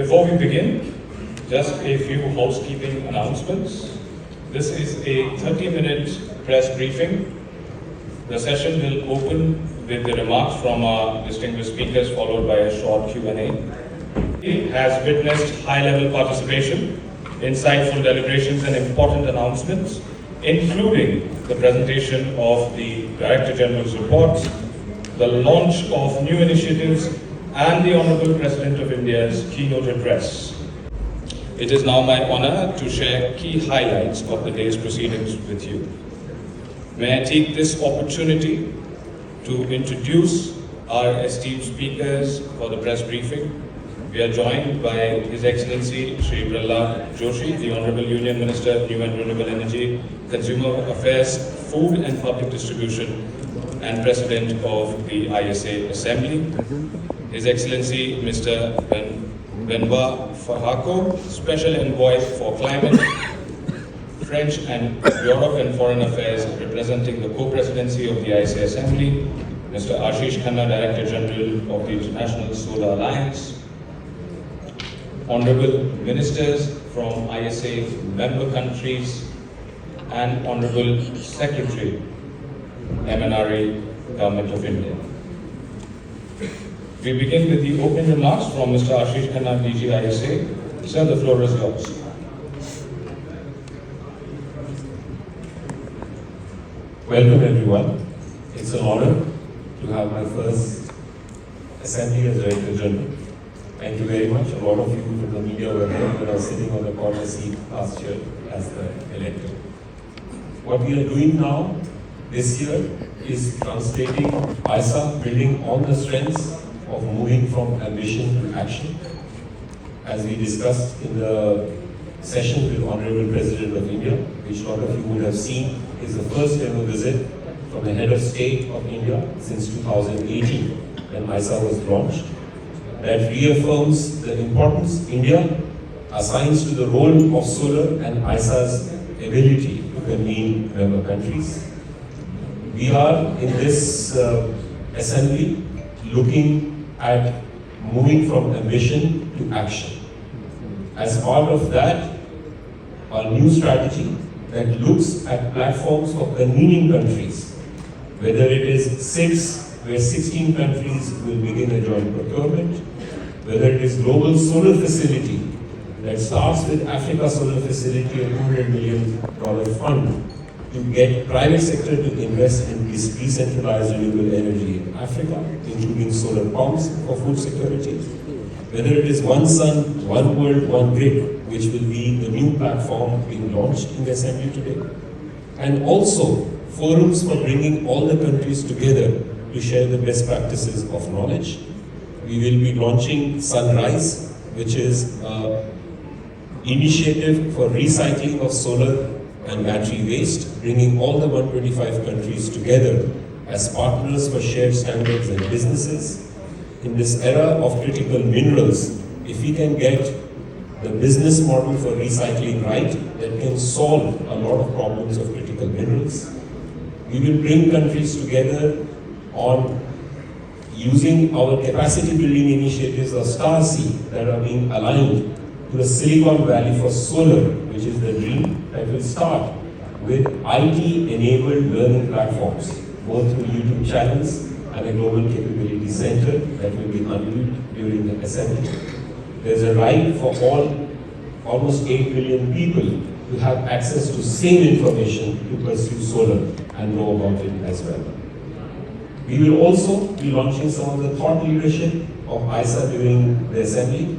Before we begin, just a few housekeeping announcements. This is a 30-minute press briefing. The session will open with the remarks from our distinguished speakers, followed by a short Q&A. It has witnessed high-level participation, insightful deliberations and important announcements, including the presentation of the Director General's reports, the launch of new initiatives, and the Honorable President of India's keynote address. It is now my honor to share key highlights of the day's proceedings with you. May I take this opportunity to introduce our esteemed speakers for the press briefing. We are joined by His Excellency Shri Prahlad Joshi, the Honorable Union Minister, New and Renewable Energy, Consumer Affairs, Food and Public Distribution, and President of the ISA Assembly. His Excellency Mr. Benoit Fahako, Special Envoy for Climate, French and Europe and Foreign Affairs, representing the Co-Presidency of the ISA Assembly. Mr. Ashish Khanna, Director General of the International Solar Alliance. Honorable Ministers from ISA member countries and Honorable Secretary, MNRE, Government of India. We begin with the opening remarks from Mr. Ashish Khanna, DG ISA. Sir, the floor is yours. Welcome everyone. It's an honor to have my first assembly as Director General. Thank you very much. A lot of you from the media were here when I was sitting on the corner seat last year as the elected. What we are doing now this year is translating ISA, building on the strengths of moving from ambition to action. As we discussed in the session with Honorable President of India, which a lot of you would have seen, is the first ever visit from the head of state of India since 2018 when ISA was launched. That reaffirms the importance India assigns to the role of solar and ISA's ability to convene member countries. We are in this assembly looking at moving from ambition to action. As part of that, our new strategy that looks at platforms for convening countries, whether it is 6, where 16 countries will begin a joint procurement, whether it is Global Solar Facility that starts with Africa Solar Facility, a $200 million fund to get private sector to invest in this decentralized renewable energy in Africa, including solar pumps for food security. Whether it is One Sun, One World, One Grid, which will be the new platform being launched in the Assembly today. And also forums for bringing all the countries together to share the best practices of knowledge. We will be launching Sunrise, which is an initiative for recycling of solar and battery waste, bringing all the 125 countries together as partners for shared standards and businesses. In this era of critical minerals, if we can get the business model for recycling right, that can solve a lot of problems of critical minerals. We will bring countries together on using our capacity building initiatives of StarSea that are being aligned to the Silicon Valley for solar, which is the dream that will start with IT-enabled learning platforms, both through YouTube channels and a global capability center that will be unveiled during the assembly. There's a right for almost 8 billion people to have access to same information to pursue solar and know about it as well. We will also be launching some of the thought leadership of ISA during the assembly.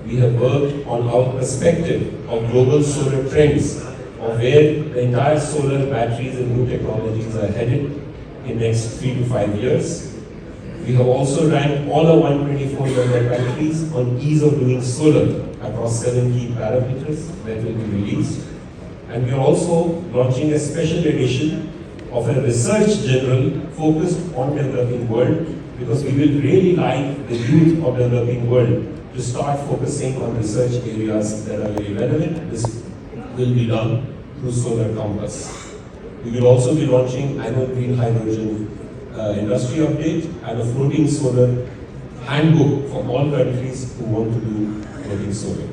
We have worked on our perspective of global solar trends, of where the entire solar batteries and new technologies are headed in next 3 to 5 years. We have also ranked all our 124 member countries on ease of doing solar across 7 key parameters that will be released. And we are also launching a special edition of a research journal focused on developing world, because we will really like the youth of developing world to start focusing on research areas that are very relevant. This will be done through Solar Compass. We will also be launching annual green hydrogen industry update and a floating solar handbook for all countries who want to do floating solar.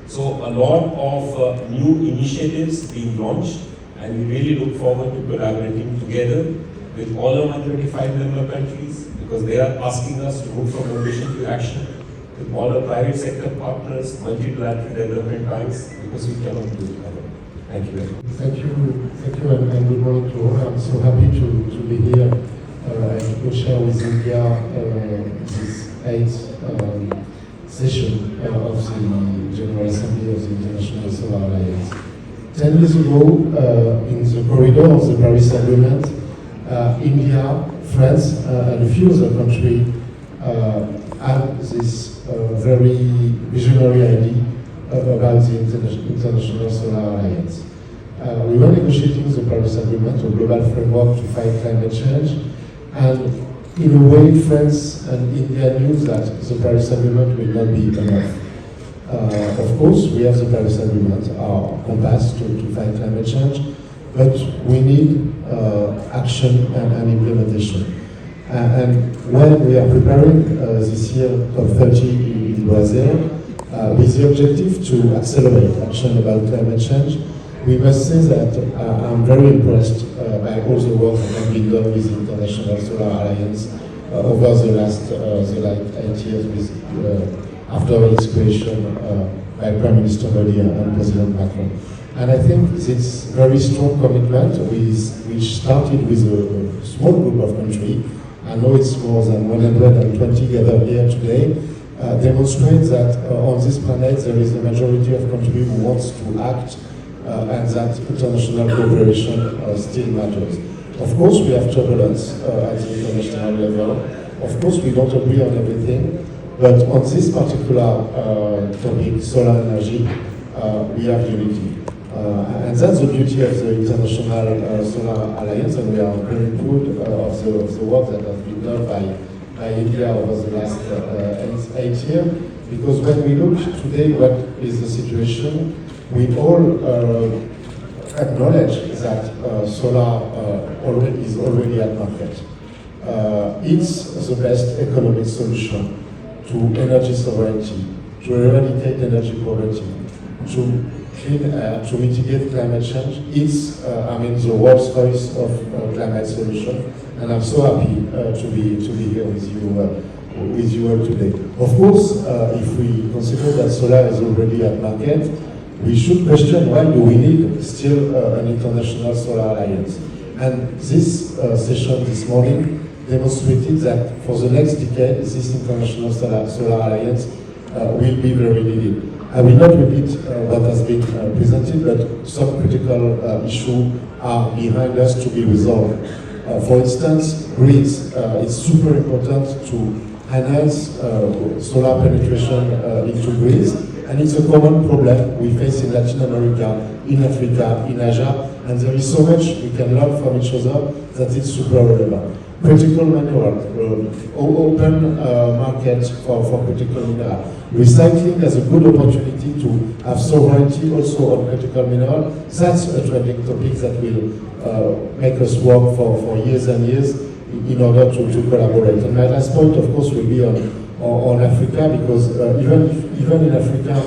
So a lot of new initiatives being launched, and we really look forward to collaborating together with all our 125 member countries, because they are asking us to move from ambition to action, with all our private sector partners, multilateral development banks, because we cannot do it alone. Thank you very much. Thank you, and good morning to all. I'm so happy to be here and to share with India this 8th session of the General Assembly of the International Solar Alliance. 10 years ago, in the corridor of the Paris Agreement, India, France, and a few other countries had this very visionary idea about the International Solar Alliance. We were negotiating the Paris Agreement, a global framework to fight climate change, and in a way France and India knew that the Paris Agreement will not be enough. Of course, we have the Paris Agreement, our compass to fight climate change, but we need action and implementation. And when we are preparing this year COP30 in Brazil, with the objective to accelerate action about climate change, we must say that I'm very impressed by all the work that has been done with the International Solar Alliance over the last 8 years after its creation by Prime Minister Modi and President Macron. And I think this very strong commitment, which started with a small group of countries, I know it's more than 120 gathered here today, demonstrates that on this planet there is a majority of countries who wants to act and that international cooperation still matters. Of course we have turbulence at the international level. Of course we don't agree on everything, but on this particular topic, solar energy, we have unity. And that's the beauty of the International Solar Alliance, and we are very proud of the work that has been done by India over the last 8 years. Because when we look today what is the situation, we all acknowledge that solar is already at market. It's the best economic solution to energy sovereignty, to eradicate energy poverty, to clean air, to mitigate climate change. It's, the Rolls Royce of climate solution, and I'm so happy to be here with you all today. Of course, if we consider that solar is already at market, we should question why do we need still an international solar alliance. And this session this morning demonstrated that for the next decade, this international solar alliance will be very needed. I will not repeat what has been presented, but some critical issues are behind us to be resolved. For instance, grids. It's super important to enhance solar penetration into grids, and it's a common problem we face in Latin America, in Africa, in Asia, and there is so much we can learn from each other that it's super relevant. Critical mineral, open market for critical mineral. Recycling as a good opportunity to have sovereignty also on critical mineral. That's a trending topic that will make us work for years and years in order to collaborate. And my last point, of course, will be on Africa, because even in Africa,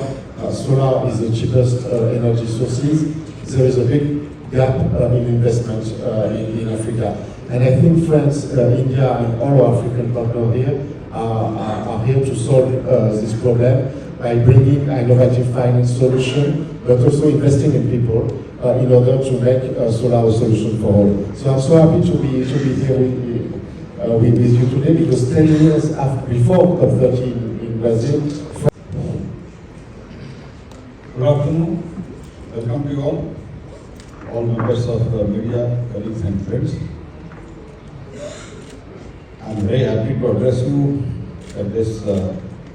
solar is the cheapest energy sources. There is a big gap in investment in Africa. And I think France, India, and all our African partners here are here to solve this problem by bringing innovative finance solution, but also investing in people in order to make solar a solution for all. So I'm so happy to be here with you today, because 10 years before COP30 in Brazil. Good afternoon. Welcome to you all members of the media, colleagues and friends. I'm very happy to address you at this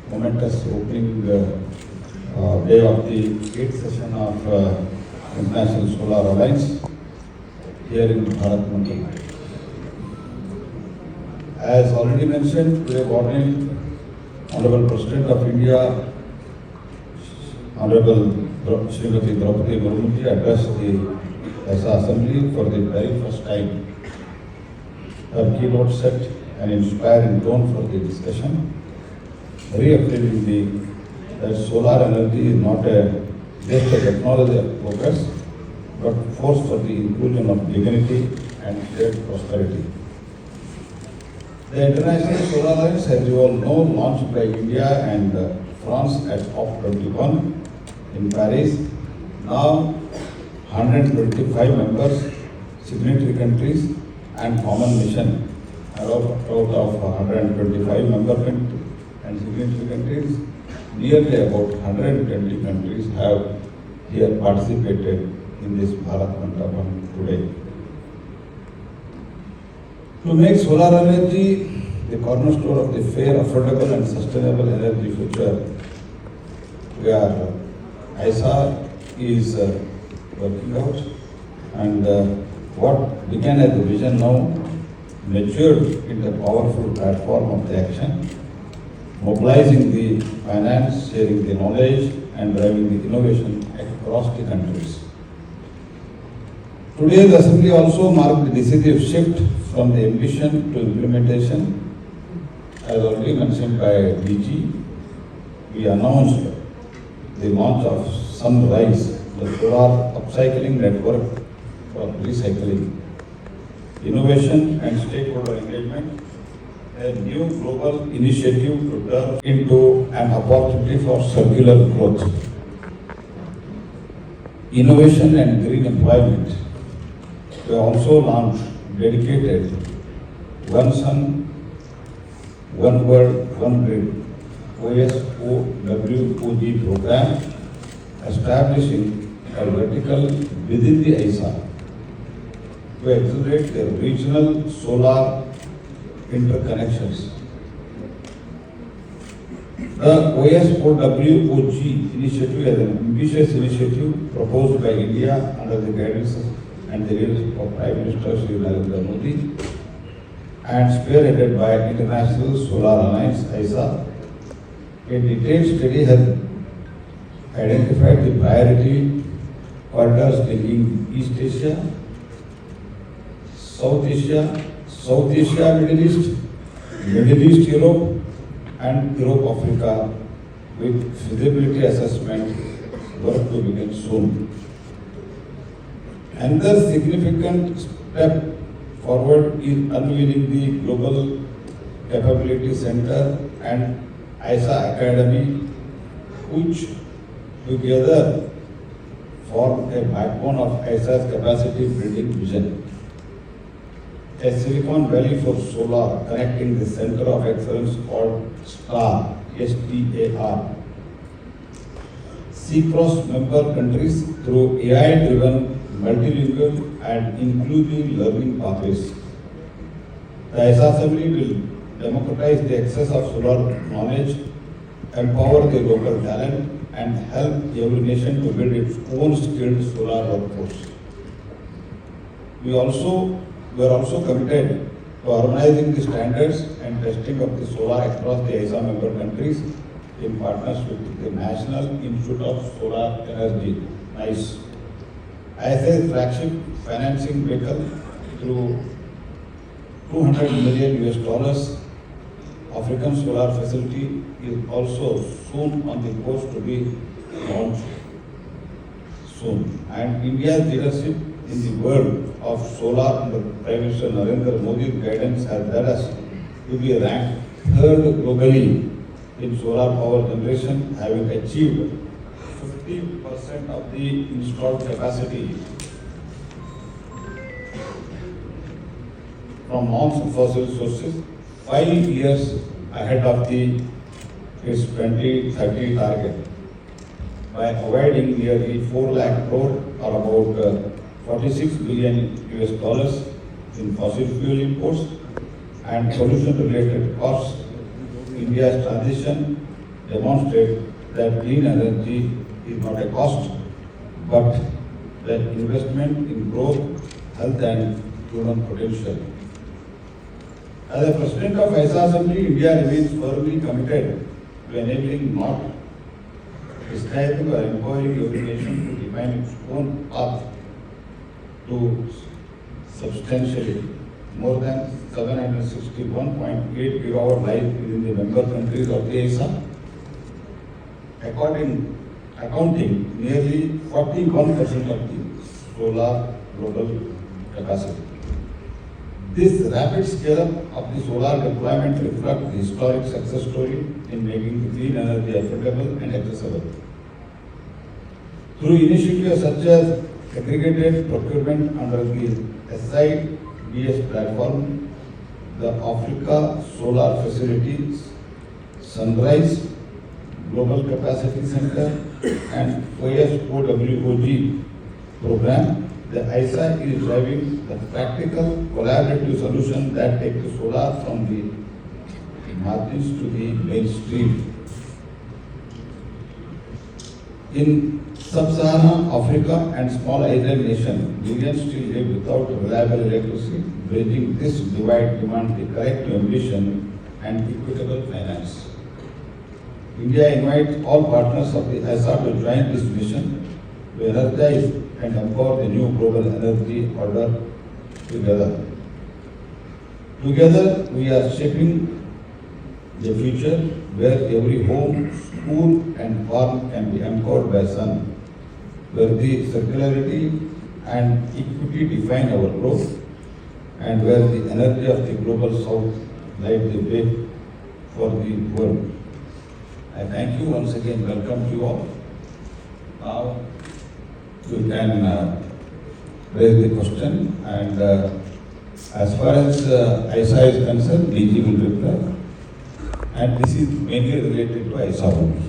momentous opening day of the 8th session of International Solar Alliance here in Bharat Mandal. As already mentioned, today morning, Honorable President of India, Honorable Srimati Draupadi Murmu addressed the ESA Assembly for the very first time. Her keynote set an inspiring tone for the discussion, reaffirming the that solar energy is not just a technology of progress, but force for the inclusion of dignity and shared prosperity. The International Solar Alliance, as you all know, launched by India and France at COP21 in Paris. Now, 125 members, signatory countries, and common mission. Out of 125 member countries and signatory countries, nearly about 120 countries have here participated in this Bharat Mandapam today. To make solar energy the cornerstone of the fair, affordable and sustainable energy future, where ISA is working out, and what began as a vision now matured into a powerful platform of the action, mobilizing the finance, sharing the knowledge and driving the innovation across the countries. Today, the Assembly also marked the decisive shift from the ambition to implementation. As already mentioned by DG, we announced the launch of Sunrise, the solar upcycling network for recycling, innovation and stakeholder engagement, a new global initiative to turn into an opportunity for circular growth, innovation and green employment. We also launched dedicated One Sun, One World, One Grid OSOWOG program, establishing a vertical within the ISA to accelerate the regional solar interconnections. The OSOWOG initiative is an ambitious initiative proposed by India under the guidance and the leadership of Prime Minister Shri Narendra Modi and spearheaded by International Solar Alliance ISA. A detailed study has identified the priority corridors linking East Asia, South Asia, Middle East, Europe, and Europe, Africa, with feasibility assessment work to begin soon. Another significant step forward is unveiling the Global Capability Center and ISA Academy, which together form a backbone of ISA's capacity building vision. A Silicon Valley for solar, connecting the center of excellence called STAR, STAR. CPROS member countries through AI-driven, multilingual and inclusive learning pathways. The ISA Assembly will democratize the access of solar knowledge, empower the local talent, and help every nation to build its own skilled solar workforce. We are also committed to harmonizing the standards and testing of the solar across the ISA member countries in partnership with the National Institute of Solar Energy, NICE. ISA's flagship financing vehicle through $200 million African Solar Facility is also soon on the course to be launched soon. And India's leadership in the world of solar under Prime Minister Narendra Modi's guidance has led us to be ranked third globally in solar power generation, having achieved 50% of the installed capacity from non-fossil sources, 5 years ahead of its 2030 target, by avoiding nearly 4 lakh crore or about $46 billion in fossil fuel imports and pollution-related costs. India's transition demonstrates that clean energy is not a cost, but an investment in growth, health and human potential. As a President of ISA Assembly, India remains firmly committed to enabling, not prescribing or empowering every nation to define its own path to substantially more than 761.8 gigawatt lies within the member countries of the ISA. accounting nearly 41% of the solar global capacity. This rapid scale-up of the solar deployment reflects the historic success story in making the clean energy affordable and accessible. Through initiatives such as aggregated procurement under the SIDS platform, the Africa Solar Facilities, Sunrise Global Capacity Center, and OSOWOG program, the ISA is driving the practical collaborative solution that take the solar from the margins to the mainstream. In sub-Saharan Africa and small island nations, millions still live without reliable electricity. Bridging this divide demands the correct ambition and equitable finance. India invites all partners of the ISA to join this mission to energize and empower the new global energy order together. Together, we are shaping the future where every home, school and farm can be anchored by sun, where the circularity and equity define our growth, and where the energy of the global south light the way for the world. I thank you once again, welcome you all. Now, you can raise the question, and as far as ISA is concerned, DG will reply. And this is mainly related to ISA only.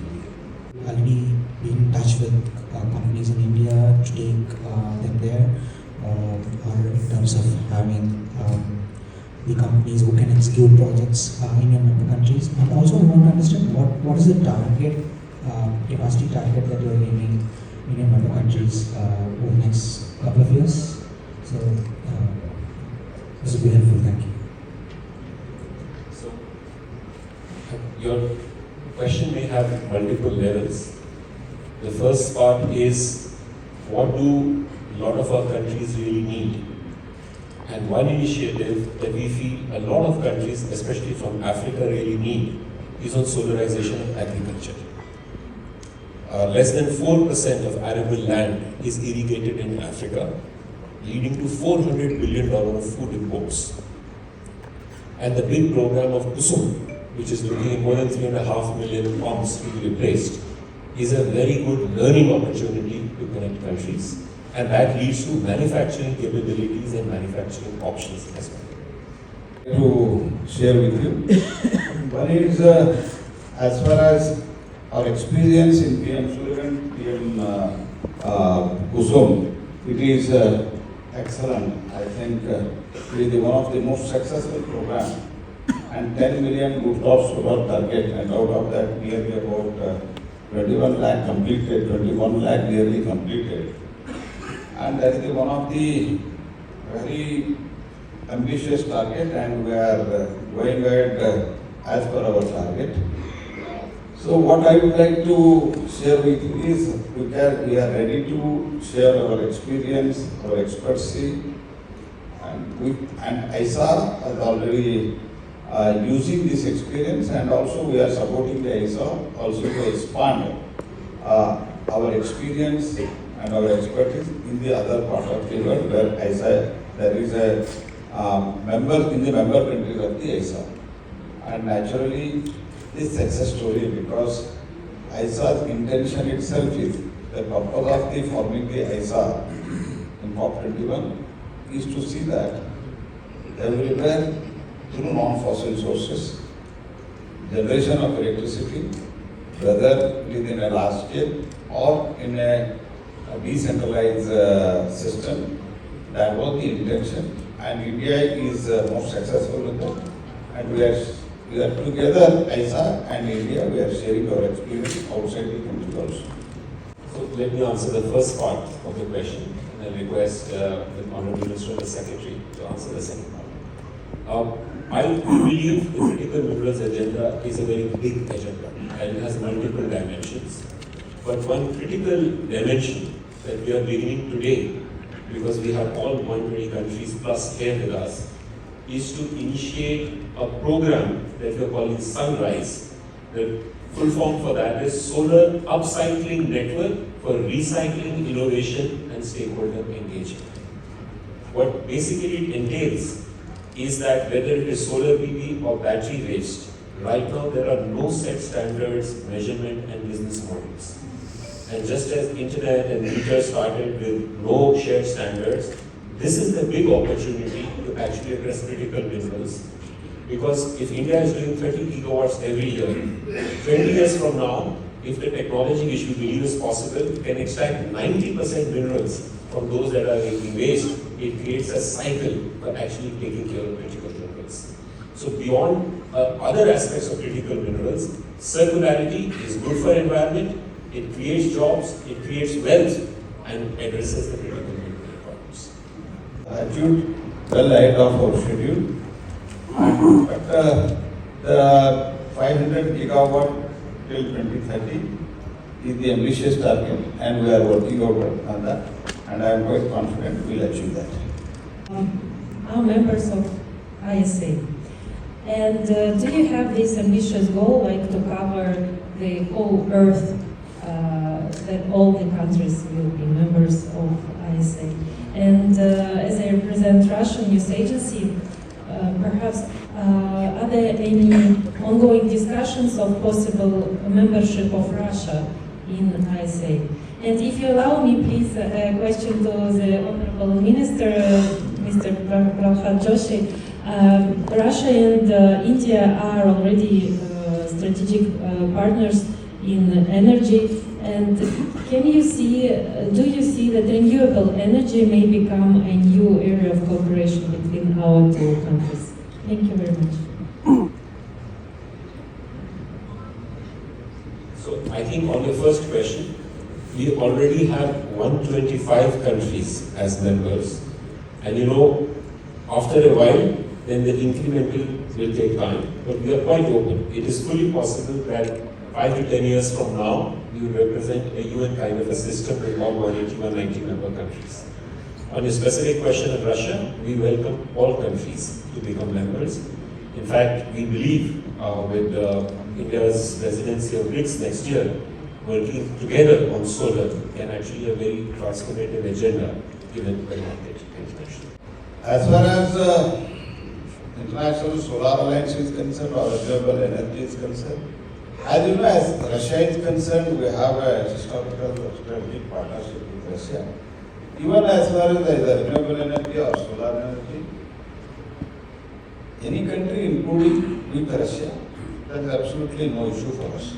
Already been in touch with companies in India to take them there, or in terms of having the companies who can execute projects in your member countries. And also I want to understand what is the target, capacity target that you are aiming in your member countries over the next couple of years. So this will be helpful. Thank you. So, your question may have multiple levels. The first part is, what do a lot of our countries really need? And one initiative that we feel a lot of countries, especially from Africa, really need is on solarization of agriculture. Less than 4% of arable land is irrigated in Africa, leading to $400 billion of food imports. And the big program of Kusum, which is looking at more than 3.5 million pumps to be replaced, is a very good learning opportunity to connect countries. And that leads to manufacturing capabilities and manufacturing options as well. To share with you. One is as far as our experience in PM Sullivan, PM Kusum, it is excellent. I think it is one of the most successful programs, and 10 million rooftop solar target, and out of that nearly about 21 lakh completed, 21 lakh nearly completed. And that is one of the very ambitious target, and we are going ahead as per our target. So what I would like to share with you is we are ready to share our experience, our expertise, and ISA is already using this experience, and also we are supporting the ISA also to expand our experience and our expertise in the other part of the world where ISA, there is a member in the member countries of the ISA. And naturally, this success story, because ISA's intention itself is, the purpose of the forming the ISA in COP21 is to see that everywhere through non-fossil sources, generation of electricity, whether within a large scale or in a decentralized system, that was the intention. And India is most successful with that. And we are together, ISA and India, we are sharing our experience outside the country also. So let me answer the first part of the question, and I request the Honorable Minister, the Secretary, to answer the second part. I believe the critical minerals agenda is a very big agenda, and it has multiple dimensions. But one critical dimension that we are beginning today, because we have all 120 countries plus here with us, is to initiate a program that we are calling Sunrise, that full form for that is Solar Upcycling Network for Recycling, Innovation and Stakeholder Engagement. What basically it entails is that whether it is solar PV or battery waste, right now there are no set standards, measurement and business models. And just as internet and meter started with no shared standards, this is the big opportunity to actually address critical minerals. Because if India is doing 30 gigawatts every year, 20 years from now, if the technology which we believe is possible can extract 90% minerals from those that are in waste, it creates a cycle for actually taking care of critical minerals. So beyond other aspects of critical minerals, circularity is good for environment, it creates jobs, it creates wealth, and addresses the critical mineral problems. Achieved well ahead of our schedule. But there are 500 gigawatt till 2030 is the ambitious target, and we are working on that, and I am quite confident we will achieve that. Are members of ISA. And do you have this ambitious goal, like to cover the whole Earth, that all the countries will be members of ISA? And as I represent Russian news agency, perhaps are there any ongoing discussions of possible membership of Russia in ISA? And if you allow me, please, a question to the Honorable Minister, Mr. Prabhat Joshi. Russia and India are already strategic partners in energy. And can you see, do you see that renewable energy may become a new area of cooperation between our two countries? Thank you very much. So I think on the first question, we already have 125 countries as members. And you know, after a while, then the incremental will take time. But we are quite open. It is fully possible that 5 to 10 years from now, we will represent a UN kind of a system with all 180, 190 member countries. On your specific question of Russia, we welcome all countries to become members. In fact, we believe with India's presidency of BRICS next year, working together on solar can actually a very transformative agenda given the market internationally. As far as International Solar Alliance is concerned or renewable energy is concerned, as you know, as Russia is concerned, we have a historical strategic partnership with Russia. Even as far as the renewable energy or solar energy, any country including with Russia, there is absolutely no issue for us.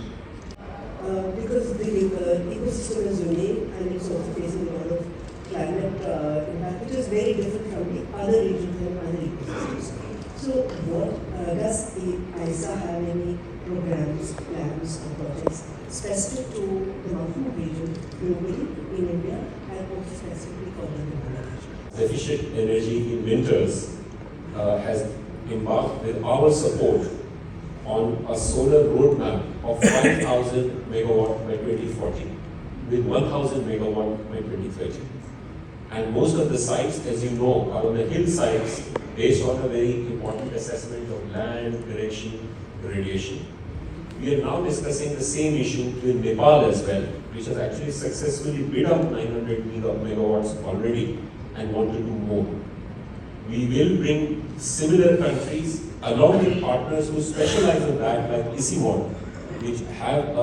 Because the ecosystem is unique and it's also facing a lot of climate impact, which is very different from the other regions and other ecosystems. So what does the ISA have any programs, plans or projects specific to the mountain region globally in India and also specifically for the Himalayan region? Efficient energy in winters has embarked with our support on a solar roadmap of 5,000 megawatt by 2040 with 1,000 megawatt by 2030. And most of the sites, as you know, are on the hillsides based on a very important assessment of land, direction, radiation. We are now discussing the same issue with Nepal as well, which has actually successfully bid up 900 megawatts already and want to do more. We will bring similar countries along with partners who specialize in that, like ICIMOD, which have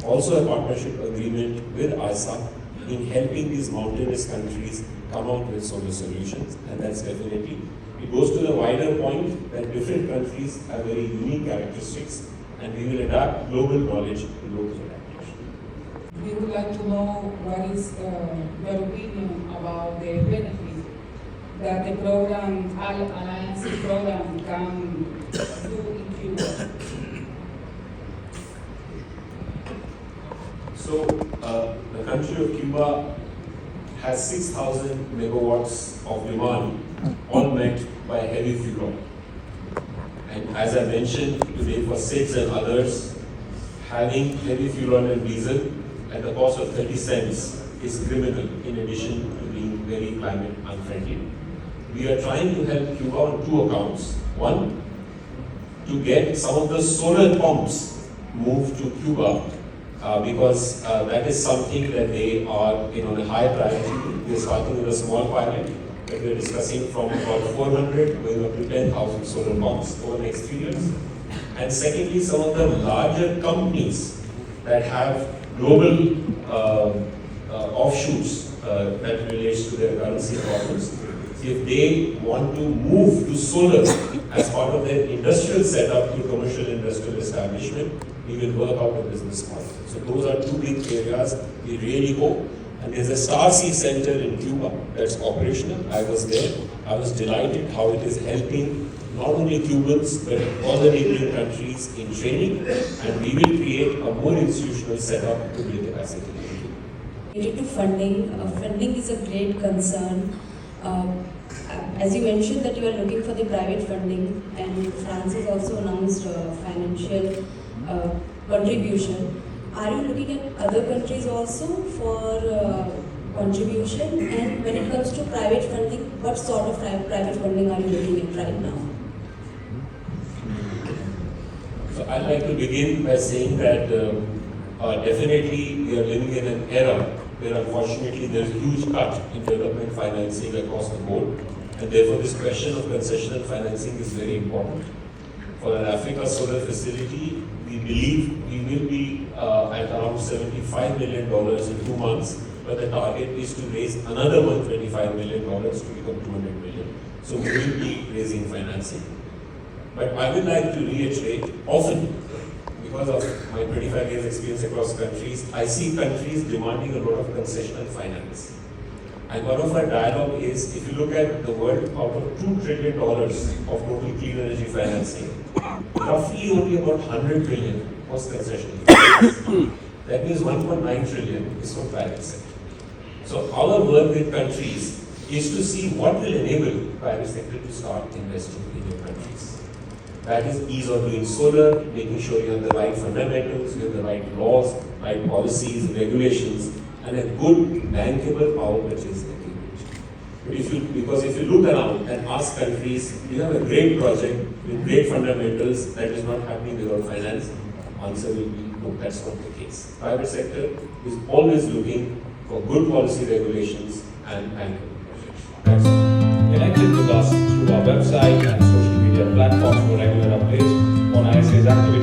also a partnership agreement with ISA in helping these mountainous countries come out with solar solutions, and that's definitely, it goes to the wider point that different countries have very unique characteristics, and we will adapt global knowledge to local adaptation. We would like to know what is your opinion about the benefit that the program, Alliance program, can do in Cuba. So, the country of Cuba has 6,000 megawatts of demand, all met by heavy fuel oil. And as I mentioned today, for SIDS and others, having heavy fuel oil and diesel at the cost of 30 cents is criminal, in addition to being very climate unfriendly. We are trying to help Cuba on two accounts. One, to get some of the solar pumps move to Cuba because that is something that they are on a high priority. We are starting with a small pilot that we are discussing from about 400 going up to 10,000 solar parks over the next 3 years. And secondly, some of the larger companies that have global offshoots that relates to their currency problems, if they want to move to solar as part of their industrial setup to commercial industrial establishment, we will work out a business model. So those are two big areas we really hope. And there's a Starseed Center in Cuba that's operational. I was there. I was delighted how it is helping not only Cubans but all the neighboring countries in training, and we will create a more institutional setup to build capacity. Related to funding, funding is a great concern. As you mentioned that you are looking for the private funding, and France has also announced financial contribution. Are you looking at other countries also for contribution? And when it comes to private funding, what sort of private funding are you looking at right now? So I'd like to begin by saying that definitely we are living in an era where unfortunately there is a huge cut in development financing across the board, and therefore this question of concessional financing is very important. For an Africa solar facility, we believe we will be at around $75 million in 2 months, but the target is to raise another $125 million to become $200 million. So we will be raising financing. But I would like to reiterate, often, because of my 25 years experience across countries, I see countries demanding a lot of concessional finance. And one of our dialogue is, if you look at the world, out of $2 trillion of total clean energy financing, roughly only about 100 billion was concessional finance. That means 1.9 trillion is from private sector. So our work with countries is to see what will enable private sector to start investing in your countries. That is ease of doing solar, making sure you have the right fundamentals, you have the right laws, right policies, regulations, and a good bankable power purchase agreement. But if you look around and ask countries, you have a great project with great fundamentals that is not happening without finance, answer will be no, that's not the case. Private sector is always looking for good policy regulations and bankable projects. That's all. Connected with us through our website and social media platforms for regular updates on ISA's activities.